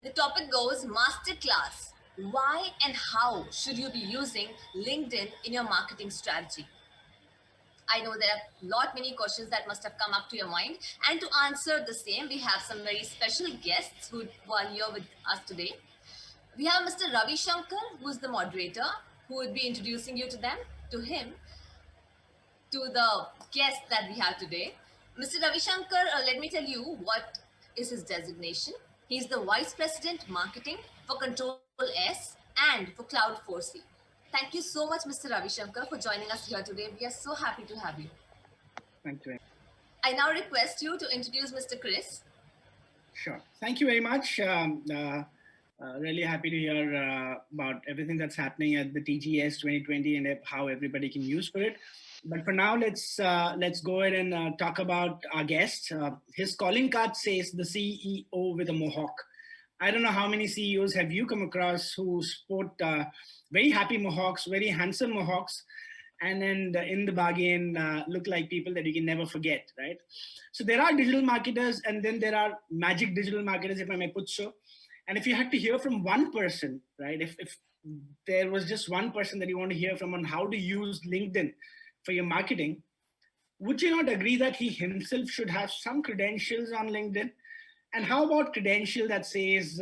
The topic goes Masterclass. Why and how should you be using LinkedIn in your marketing strategy? I know there are lot many questions that must have come up to your mind. And to answer the same, we have some very special guests who are here with us today. We have Mr. Ravi Shankar, who is the moderator, who would be introducing you to them, to him, to the guest that we have today. Mr. Ravi Shankar, let me tell you what is his designation. He's the Vice President Marketing for Control S and for Cloud4C. Thank you so much, Mr. Ravi Shankar, for joining us here today. We are so happy to have you. Thank you. I now request you to introduce Mr. Chris. Sure. Thank you very much. Really happy to hear about everything that's happening at the TGS 2020 and how everybody can use for it. But for now, let's go ahead and talk about our guest. His calling card says the CEO with a mohawk. I don't know how many CEOs have you come across who sport very happy mohawks, very handsome mohawks, and then in the bargain look like people that you can never forget, right? So there are digital marketers, and then there are magic digital marketers, if I may put so. And if you had to hear from one person, right, if there was just one person that you want to hear from on how to use LinkedIn for your marketing, would you not agree that he himself should have some credentials on LinkedIn? And how about credential that says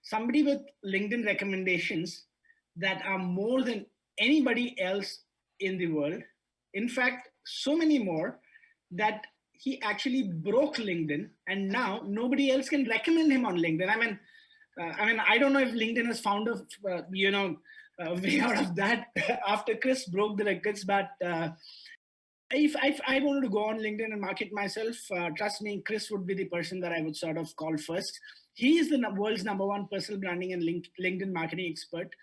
somebody with LinkedIn recommendations that are more than anybody else in the world? In fact, so many more that he actually broke LinkedIn, and now nobody else can recommend him on LinkedIn. I mean, I don't know if LinkedIn has found a way out of that after Chris broke the records, but if I wanted to go on LinkedIn and market myself, trust me, Chris would be the person that I would sort of call first. He is the world's #1 personal branding and LinkedIn marketing expert.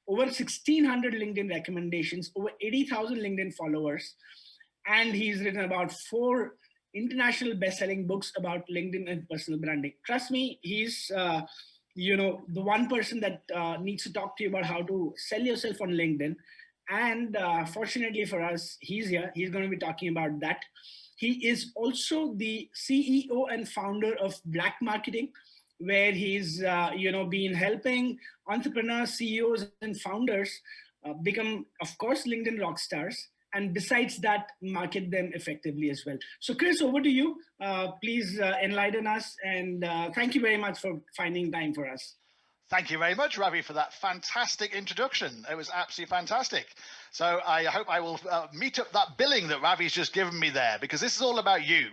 Over 1,600 LinkedIn recommendations, over 80,000 LinkedIn followers, and he's written about 4 international best-selling books about LinkedIn and personal branding. Trust me, he's the one person that needs to talk to you about how to sell yourself on LinkedIn. And fortunately for us, he's here. He's going to be talking about that. He is also the CEO and founder of Black Marketing, where he's been helping entrepreneurs, CEOs, and founders become, of course, LinkedIn rock stars. And besides that, market them effectively as well. So Chris, over to you. Please enlighten us. And thank you very much for finding time for us. Thank you very much, Ravi, for that fantastic introduction. It was absolutely fantastic. So I hope I will meet up that billing that Ravi's just given me there, because this is all about you.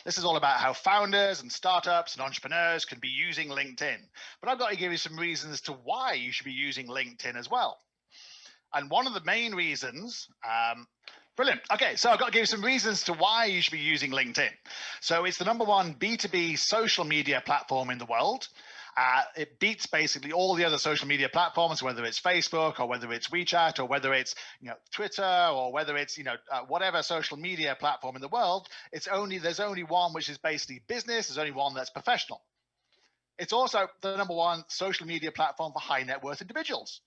This is all about how founders and startups and entrepreneurs can be using LinkedIn. But I've got to give you some reasons as to why you should be using LinkedIn as well. And one of the main reasons, brilliant. Okay, so I've got to give you some reasons to why you should be using LinkedIn. So it's the #1 B2B social media platform in the world. It beats basically all the other social media platforms, whether it's Facebook or whether it's WeChat or whether it's Twitter or whether it's whatever social media platform in the world. There's only one which is basically business. There's only one that's professional. It's also the #1 social media platform for high net worth individuals.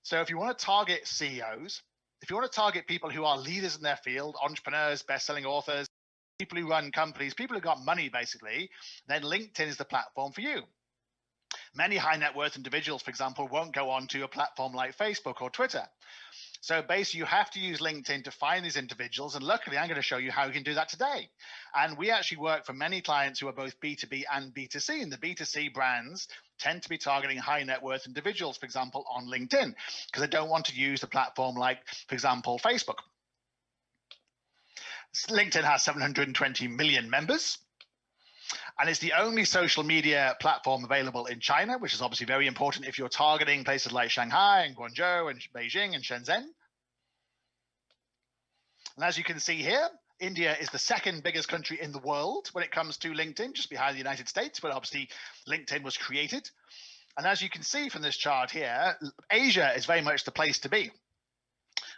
So if you want to target CEOs, if you want to target people who are leaders in their field, entrepreneurs, best-selling authors, people who run companies, people who got money basically, then LinkedIn is the platform for you. Many high net worth individuals, for example, won't go on to a platform like Facebook or Twitter. So basically, you have to use LinkedIn to find these individuals. And luckily, I'm going to show you how you can do that today. And we actually work for many clients who are both B2B and B2C. And the B2C brands tend to be targeting high net worth individuals, for example, on LinkedIn, because they don't want to use a platform like, for example, Facebook. LinkedIn has 720 million members. And it's the only social media platform available in China, which is obviously very important if you're targeting places like Shanghai and Guangzhou and Beijing and Shenzhen. And as you can see here, India is the second biggest country in the world when it comes to LinkedIn, just behind the United States, but obviously LinkedIn was created. And as you can see from this chart here, Asia is very much the place to be.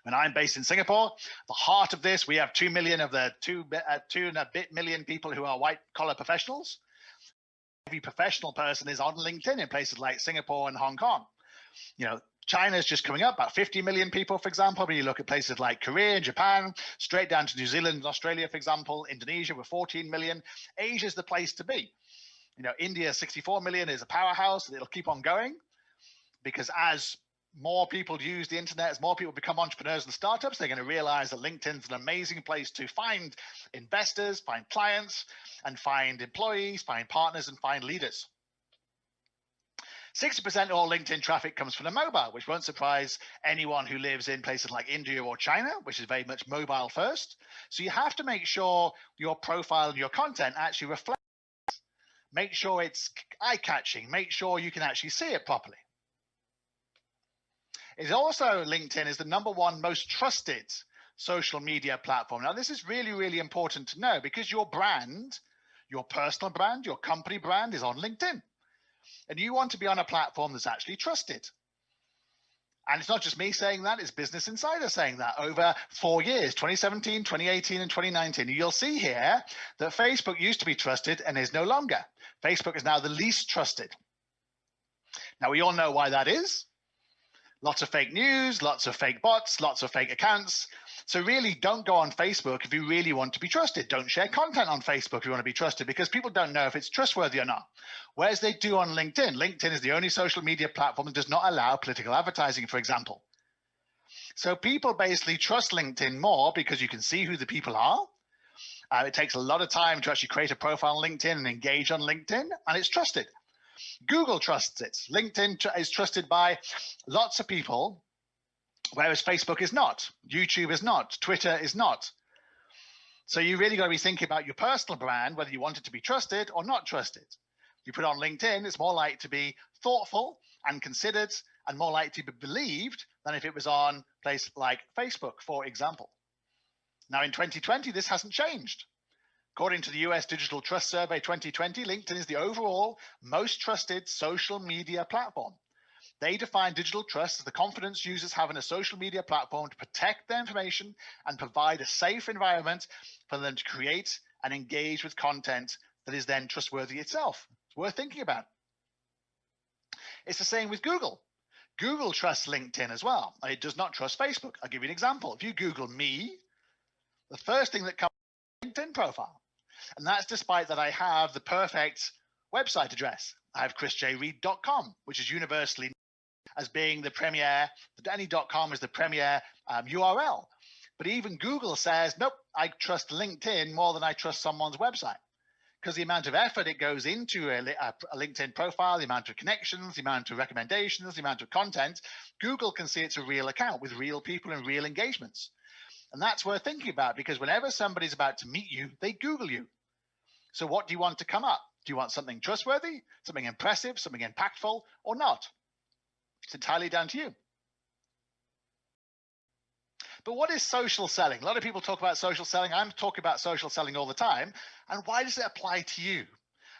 When I'm based in Singapore, the heart of this, we have 2 million of the 2 and a bit million people who are white collar professionals. Every professional person is on LinkedIn in places like Singapore and Hong Kong. China is just coming up, about 50 million people, for example. When you look at places like Korea and Japan, straight down to New Zealand and Australia, for example, Indonesia with 14 million. Asia is the place to be. India 64 million is a powerhouse, and it'll keep on going, because as more people use the internet, as more people become entrepreneurs and startups, they're going to realize that LinkedIn's an amazing place to find investors, find clients, and find employees, find partners, and find leaders. 60% of all LinkedIn traffic comes from the mobile, which won't surprise anyone who lives in places like India or China, which is very much mobile first. So you have to make sure your profile and your content actually reflect. Make sure it's eye-catching. Make sure you can actually see it properly. It's also, LinkedIn is the #1 most trusted social media platform. Now, this is really, really important to know, because your brand, your personal brand, your company brand is on LinkedIn. And you want to be on a platform that's actually trusted. And it's not just me saying that, it's Business Insider saying that over 4 years, 2017, 2018, and 2019. You'll see here that Facebook used to be trusted and is no longer. Facebook is now the least trusted. Now, we all know why that is. Lots of fake news, lots of fake bots, lots of fake accounts. So really, don't go on Facebook if you really want to be trusted. Don't share content on Facebook if you want to be trusted, because people don't know if it's trustworthy or not. Whereas they do on LinkedIn. LinkedIn is the only social media platform that does not allow political advertising, for example. So people basically trust LinkedIn more because you can see who the people are. It takes a lot of time to actually create a profile on LinkedIn and engage on LinkedIn, and it's trusted. Google trusts it. LinkedIn is trusted by lots of people, whereas Facebook is not. YouTube is not. Twitter is not. So you really got to be thinking about your personal brand, whether you want it to be trusted or not trusted. If you put it on LinkedIn, it's more likely to be thoughtful and considered and more likely to be believed than if it was on a place like Facebook, for example. Now, in 2020, this hasn't changed. According to the US Digital Trust Survey 2020, LinkedIn is the overall most trusted social media platform. They define digital trust as the confidence users have in a social media platform to protect their information and provide a safe environment for them to create and engage with content that is then trustworthy itself. It's worth thinking about. It's the same with Google. Google trusts LinkedIn as well. It does not trust Facebook. I'll give you an example. If you Google me, the first thing that comes up is LinkedIn profile. And that's despite that I have the perfect website address. I have chrisjreed.com, which is universally known as being the premier, any.com is the premier URL. But even Google says, nope, I trust LinkedIn more than I trust someone's website. Because the amount of effort it goes into a LinkedIn profile, the amount of connections, the amount of recommendations, the amount of content, Google can see it's a real account with real people and real engagements. And that's worth thinking about, because whenever somebody's about to meet you, they Google you. So what do you want to come up? Do you want something trustworthy, something impressive, something impactful, or not? It's entirely down to you. But what is social selling? A lot of people talk about social selling. I'm talking about social selling all the time. And why does it apply to you?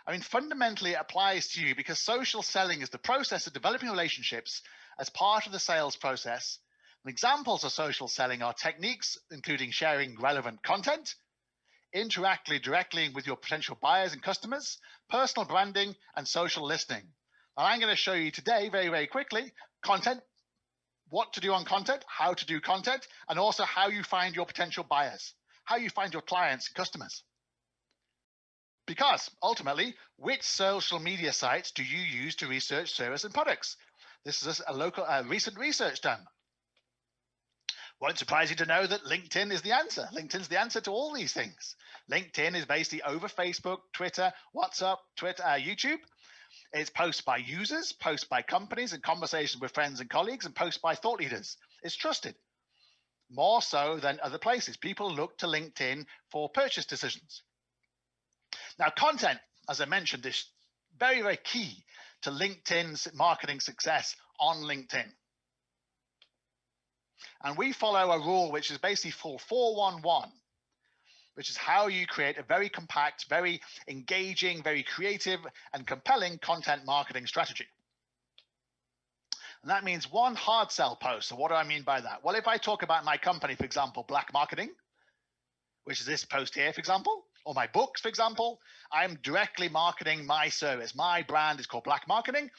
I mean, fundamentally, it applies to you because social selling is the process of developing relationships as part of the sales process. And examples of social selling are techniques including sharing relevant content, interacting directly with your potential buyers and customers, personal branding, and social listening. And I'm going to show you today, very, very quickly, content, what to do on content, how to do content, and also how you find your potential buyers, how you find your clients and customers. Because ultimately, which social media sites do you use to research service and products? This is a recent research done. Won't surprise you to know that LinkedIn is the answer. LinkedIn's the answer to all these things. LinkedIn is basically over Facebook, Twitter, WhatsApp, YouTube. It's posts by users, posts by companies, and conversations with friends and colleagues, and posts by thought leaders. It's trusted, more so than other places. People look to LinkedIn for purchase decisions. Now, content, as I mentioned, is very, very key to LinkedIn's marketing success on LinkedIn. And we follow a rule which is basically called 411, which is how you create a very compact, very engaging, very creative, and compelling content marketing strategy. And that means one hard sell post. So what do I mean by that? Well, if I talk about my company, for example, Black Marketing, which is this post here, for example, or my books, for example, I'm directly marketing my service. My brand is called Black Marketing.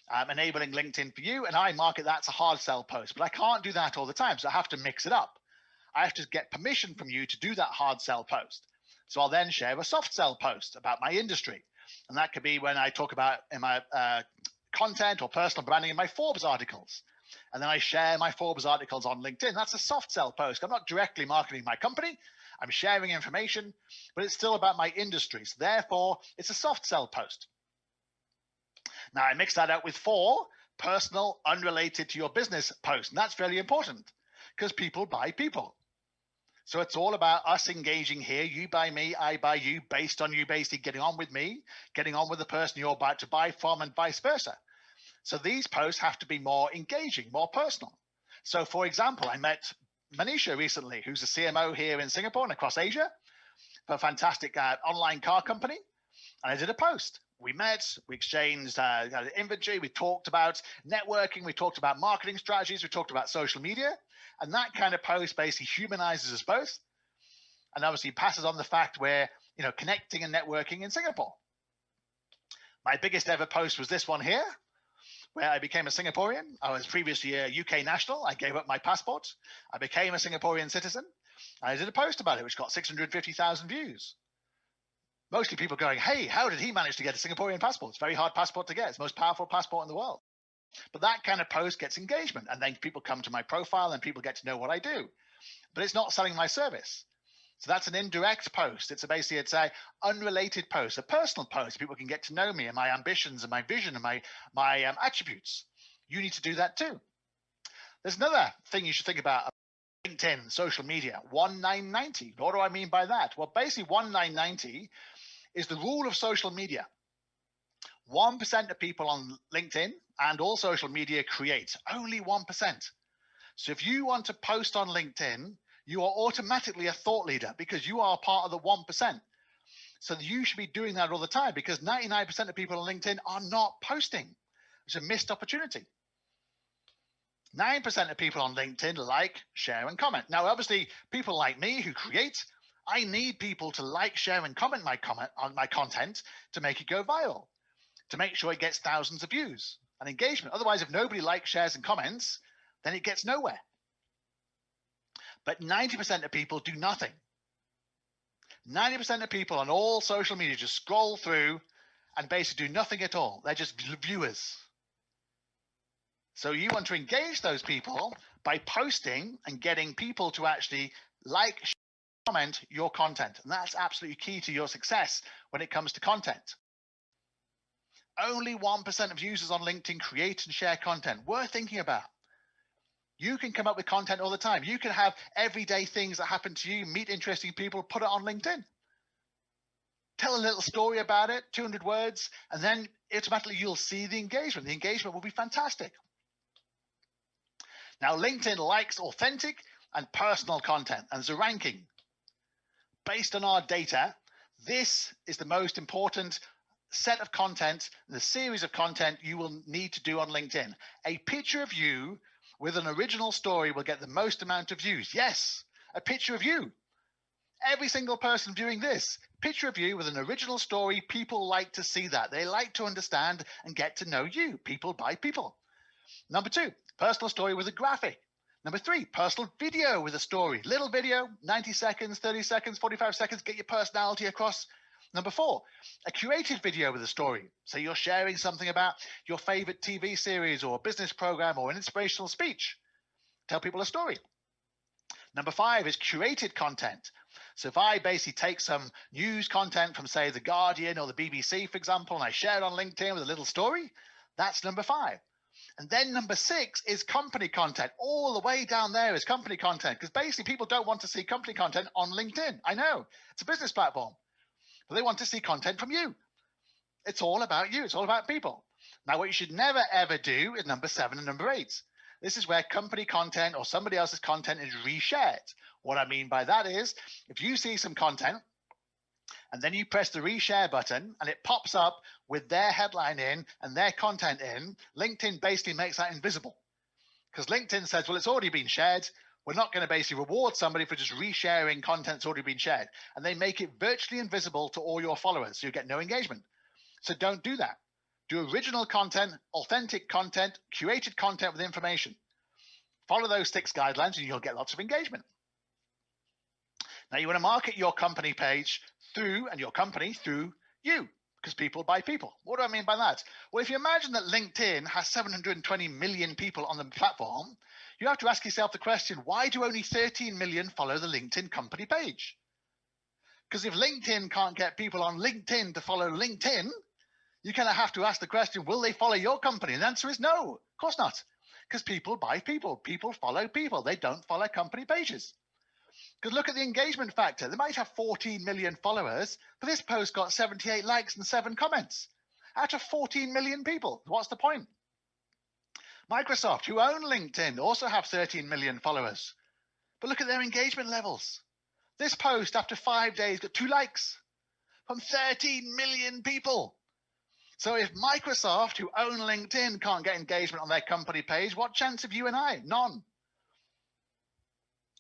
I'm enabling LinkedIn for you, and I market that as a hard sell post. But I can't do that all the time, so I have to mix it up. I have to get permission from you to do that hard sell post. So I'll then share a soft sell post about my industry. And that could be when I talk about in my content or personal branding in my Forbes articles. And then I share my Forbes articles on LinkedIn. That's a soft sell post. I'm not directly marketing my company. I'm sharing information, but it's still about my industry. So therefore, it's a soft sell post. Now, I mix that up with 4 personal, unrelated to your business posts. And that's very important because people buy people. So it's all about us engaging here. You buy me, I buy you, based on you basically getting on with me, getting on with the person you're about to buy from, and vice versa. So these posts have to be more engaging, more personal. So for example, I met Manisha recently, who's a CMO here in Singapore and across Asia for a fantastic online car company. And I did a post. We met, we exchanged inventory, we talked about networking, we talked about marketing strategies, we talked about social media. And that kind of post basically humanizes us both. And obviously passes on the fact we're connecting and networking in Singapore. My biggest ever post was this one here, where I became a Singaporean. I was previously a UK national. I gave up my passport. I became a Singaporean citizen. I did a post about it, which got 650,000 views. Mostly people going, hey, how did he manage to get a Singaporean passport? It's a very hard passport to get. It's the most powerful passport in the world. But that kind of post gets engagement. And then people come to my profile and people get to know what I do. But it's not selling my service. So that's an indirect post. It's a unrelated post, a personal post. People can get to know me and my ambitions and my vision and my attributes. You need to do that too. There's another thing you should think about. LinkedIn, social media, 1-9-90. What do I mean by that? Well, basically 1-9-90 is the rule of social media. 1% of people on LinkedIn and all social media create, only 1%. So if you want to post on LinkedIn, you are automatically a thought leader because you are part of the 1%. So you should be doing that all the time because 99% of people on LinkedIn are not posting. It's a missed opportunity. 9% of people on LinkedIn like, share, and comment. Now, obviously, people like me who create, I need people to like, share, and comment on my content to make it go viral, to make sure it gets thousands of views and engagement. Otherwise, if nobody likes, shares, and comments, then it gets nowhere. But 90% of people do nothing. 90% of people on all social media just scroll through and basically do nothing at all. They're just viewers. So you want to engage those people by posting and getting people to actually like, comment your content. And that's absolutely key to your success when it comes to content. Only 1% of users on LinkedIn create and share content. Worth thinking about. You can come up with content all the time. You can have everyday things that happen to you, meet interesting people, put it on LinkedIn. Tell a little story about it, 200 words, and then automatically you'll see the engagement. The engagement will be fantastic. Now, LinkedIn likes authentic and personal content, and there's a ranking. Based on our data, this is the most important set of content, the series of content you will need to do on LinkedIn. A picture of you with an original story will get the most amount of views. Yes, a picture of you. Every single person viewing this, picture of you with an original story, people like to see that. They like to understand and get to know you. People buy people. Number 2, personal story with a graphic. Number 3, personal video with a story. Little video, 90 seconds, 30 seconds, 45 seconds, get your personality across. Number 4, a curated video with a story. So you're sharing something about your favorite TV series or business program or an inspirational speech. Tell people a story. Number 5 is curated content. So if I basically take some news content from, say, The Guardian or the BBC, for example, and I share it on LinkedIn with a little story, that's number 5. And then number 6 is company content. All the way down there is company content, because basically people don't want to see company content on LinkedIn. I know, it's a business platform, but they want to see content from you. It's all about you. It's all about people. Now, what you should never, ever do is number 7 and number 8. This is where company content or somebody else's content is reshared. What I mean by that is, if you see some content and then you press the reshare button and it pops up with their headline in and their content in, LinkedIn basically makes that invisible. Because LinkedIn says, well, it's already been shared. We're not going to basically reward somebody for just resharing content that's already been shared. And they make it virtually invisible to all your followers, so you get no engagement. So don't do that. Do original content, authentic content, curated content with information. Follow those 6 guidelines and you'll get lots of engagement. Now, you want to market your company page through, and your company through you, because people buy people. What do I mean by that? Well, if you imagine that LinkedIn has 720 million people on the platform, you have to ask yourself the question, why do only 13 million follow the LinkedIn company page? Because if LinkedIn can't get people on LinkedIn to follow LinkedIn, you kind of have to ask the question, will they follow your company? And the answer is no, of course not. Because people buy people. People follow people. They don't follow company pages. Because look at the engagement factor. They might have 14 million followers, but this post got 78 likes and 7 comments out of 14 million people. What's the point? Microsoft, who own LinkedIn, also have 13 million followers. But look at their engagement levels. This post, after 5 days, got 2 likes from 13 million people. So if Microsoft, who own LinkedIn, can't get engagement on their company page, what chance have you and I? None.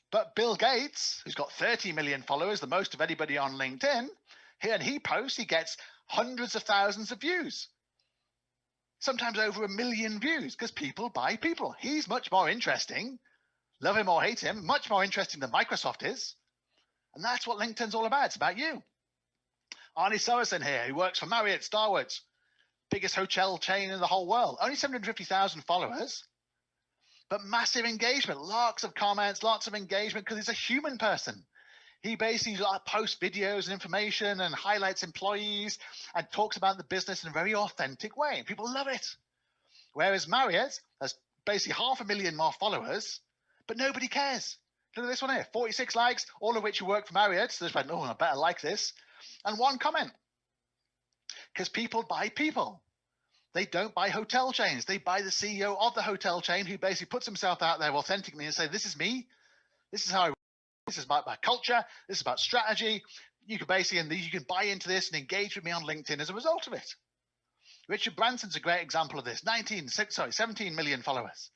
But Bill Gates, who's got 30 million followers, the most of anybody on LinkedIn, he posts, he gets hundreds of thousands of views. Sometimes over 1 million views, because people buy people. He's much more interesting, love him or hate him, much more interesting than Microsoft is. And that's what LinkedIn's all about. It's about you. Arnie Sorensen here, who works for Marriott, Starwoods, biggest hotel chain in the whole world. Only 750,000 followers, but massive engagement, lots of comments, lots of engagement, because he's a human person. He basically posts videos and information and highlights employees and talks about the business in a very authentic way. People love it. Whereas Marriott has basically 500,000 more followers, but nobody cares. Look at this one here, 46 likes, all of which who work for Marriott. So they went, oh, I better like this. And 1 comment. Because people buy people. They don't buy hotel chains. They buy the CEO of the hotel chain who basically puts himself out there authentically and say, this is me. This is how I, this is about my culture. This is about strategy. You can basically, and you can buy into this and engage with me on LinkedIn as a result of it. Richard Branson's a great example of this. 17 million followers.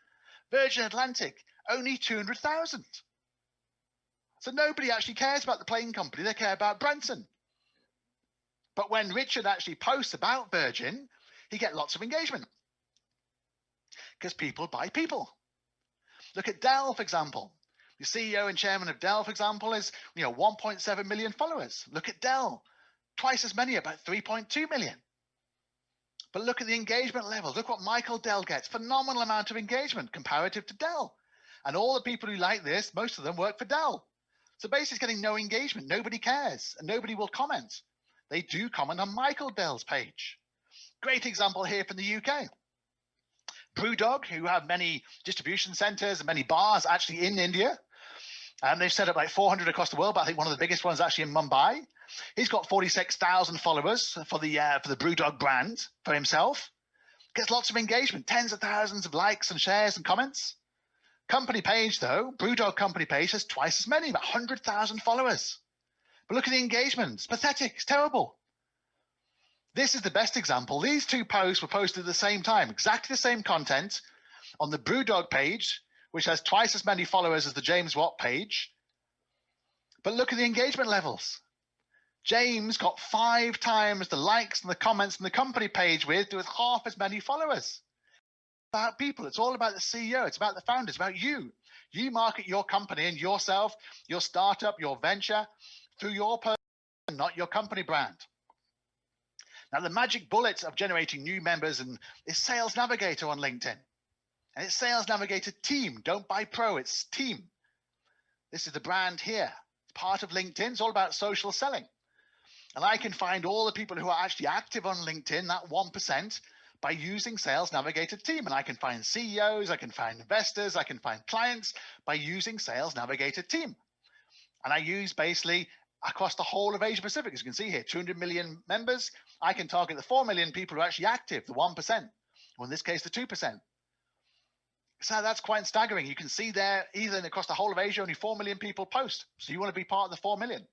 Virgin Atlantic, only 200,000. So nobody actually cares about the plane company. They care about Branson. But when Richard actually posts about Virgin, he gets lots of engagement because people buy people. Look at Dell, for example. The CEO and chairman of Dell, for example, is 1.7 million followers. Look at Dell, twice as many, about 3.2 million. But look at the engagement levels. Look what Michael Dell gets. Phenomenal amount of engagement comparative to Dell. And all the people who like this, most of them work for Dell. So basically it's getting no engagement. Nobody cares and nobody will comment. They do comment on Michael Dell's page. Great example here from the UK. Brewdog, who have many distribution centers and many bars actually in India. And they've set up like 400 across the world, but I think one of the biggest ones is actually in Mumbai. He's got 46,000 followers for the Brewdog brand for himself. Gets lots of engagement, tens of thousands of likes and shares and comments. Company page though, Brewdog company page has twice as many, about 100,000 followers. But look at the engagement, it's pathetic, it's terrible. This is the best example. These 2 posts were posted at the same time, exactly the same content on the Brewdog page, which has twice as many followers as the James Watt page. But look at the engagement levels. James got 5 times the likes and the comments on the company page with half as many followers. It's about people. It's all about the CEO. It's about the founder. It's about you. You market your company and yourself, your startup, your venture through your person, not your company brand. Now, the magic bullet of generating new members is Sales Navigator on LinkedIn. And it's Sales Navigator Team. Don't buy Pro, it's Team. This is the brand here. It's part of LinkedIn. It's all about social selling. And I can find all the people who are actually active on LinkedIn, that 1%, by using Sales Navigator Team. And I can find CEOs, I can find investors, I can find clients by using Sales Navigator Team. And I use basically across the whole of Asia Pacific. As you can see here, 200 million members. I can target the 4 million people who are actually active, the 1%, or in this case, the 2%. So that's quite staggering. You can see there, even across the whole of Asia, only 4 million people post. So you want to be part of the 4 million.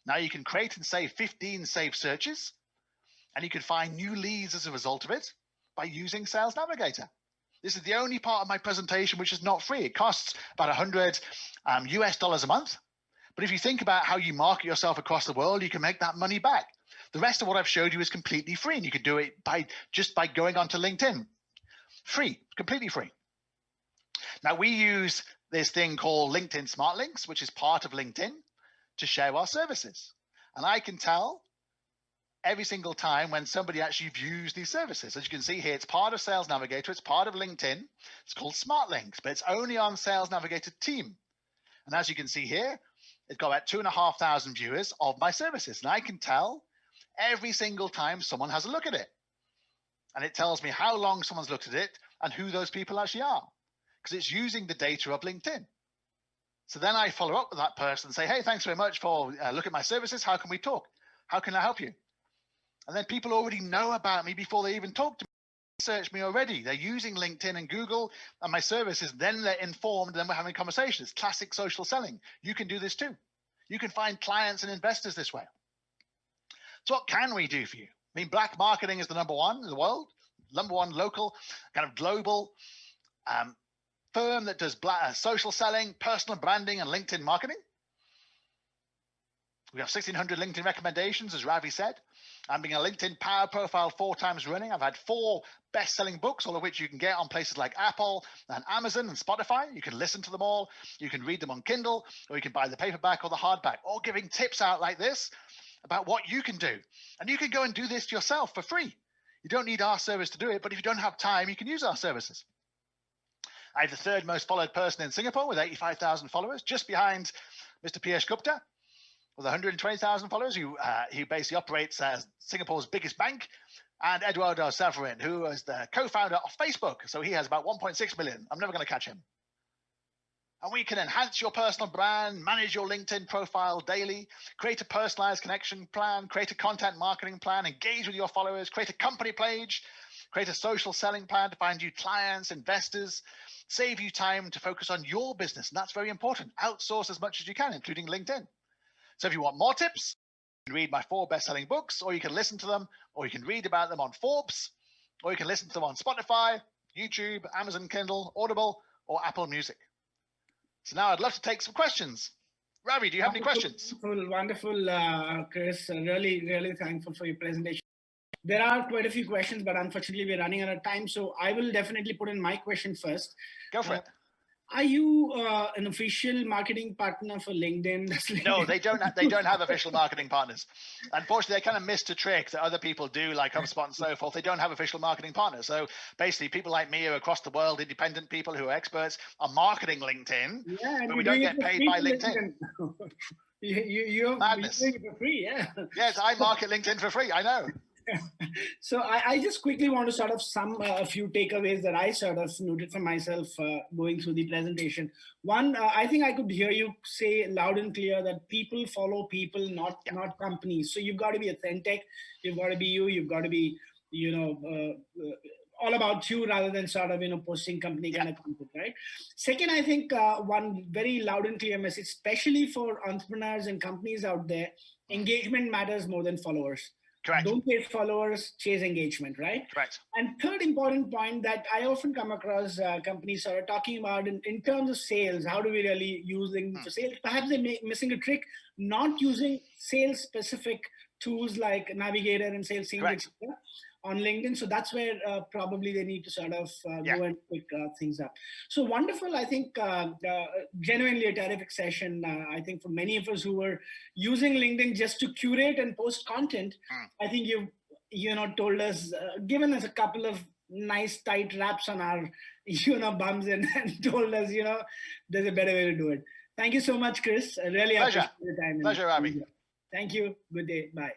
Now you can create and save 15 saved searches, and you can find new leads as a result of it by using Sales Navigator. This is the only part of my presentation which is not free. It costs about $100 US a month. But if you think about how you market yourself across the world, you can make that money back. The rest of what I've showed you is completely free, and you can do it just by going onto LinkedIn. Free, completely free. Now, we use this thing called LinkedIn Smart Links, which is part of LinkedIn, to share our services. And I can tell every single time when somebody actually views these services. As you can see here, it's part of Sales Navigator. It's part of LinkedIn. It's called Smart Links, but it's only on Sales Navigator team. And as you can see here, it's got about 2,500 viewers of my services. And I can tell every single time someone has a look at it. And it tells me how long someone's looked at it and who those people actually are, because it's using the data of LinkedIn. So then I follow up with that person and say, hey, thanks very much for looking at my services. How can we talk? How can I help you? And then people already know about me before they even talk to me, search me already. They're using LinkedIn and Google and my services. Then they're informed. And then we're having conversations. Classic social selling. You can do this too. You can find clients and investors this way. So what can we do for you? I mean, black marketing is the number one in the world, number one local, kind of global firm that does social selling, personal branding, and LinkedIn marketing. We have 1,600 LinkedIn recommendations, as Ravi said. I'm being a LinkedIn Power Profile 4 times running. I've had 4 best-selling books, all of which you can get on places like Apple and Amazon and Spotify. You can listen to them all. You can read them on Kindle, or you can buy the paperback or the hardback, all giving tips out like this about what you can do. And you can go and do this yourself for free. You don't need our service to do it, but if you don't have time, you can use our services. I have the 3rd most followed person in Singapore with 85,000 followers, just behind Mr. Piyush Gupta with 120,000 followers, who basically operates Singapore's biggest bank, and Eduardo Safarin, who is the co-founder of Facebook. So he has about 1.6 million. I'm never going to catch him. And we can enhance your personal brand, manage your LinkedIn profile daily, create a personalized connection plan, create a content marketing plan, engage with your followers, create a company page, create a social selling plan to find you clients, investors, save you time to focus on your business. And that's very important. Outsource as much as you can, including LinkedIn. So if you want more tips, you can read my 4 best-selling books, or you can listen to them, or you can read about them on Forbes, or you can listen to them on Spotify, YouTube, Amazon Kindle, Audible, or Apple Music. So now I'd love to take some questions. Ravi, do you have any questions? Wonderful, Chris. Really, really thankful for your presentation. There are quite a few questions, but unfortunately we're running out of time. So I will definitely put in my question first. Go for it. Are you an official marketing partner for LinkedIn? No, they don't have official marketing partners. Unfortunately, they kind of missed a trick that other people do, like HubSpot and so forth. They don't have official marketing partners. So basically, people like me are across the world, independent people who are experts, are marketing LinkedIn, but we don't get paid by LinkedIn. You're doing it for free, yeah. Yes, I market LinkedIn for free. I know. So I just quickly want to sort of sum a few takeaways that I sort of noted for myself going through the presentation. One, I think I could hear you say loud and clear that people follow people, not companies. So you've got to be authentic. You've got to be you. You've got to be, all about you rather than sort of, posting company kind of content, right? Second, I think one very loud and clear message, especially for entrepreneurs and companies out there, engagement matters more than followers. Correct. Don't chase followers, chase engagement, right? Correct. And third important point that I often come across companies sort of talking about in terms of sales, how do we really use LinkedIn for sales? Perhaps they're missing a trick, not using sales-specific tools like Navigator and Sales Teams, etc. on LinkedIn. So that's where probably they need to sort of go and pick things up. So wonderful. I think genuinely a terrific session. I think for many of us who were using LinkedIn just to curate and post content, I think you've told us, given us a couple of nice tight wraps on our bums and told us there's a better way to do it. Thank you so much, Chris. I really appreciate your time. Pleasure, Ravi. Thank you. Good day. Bye.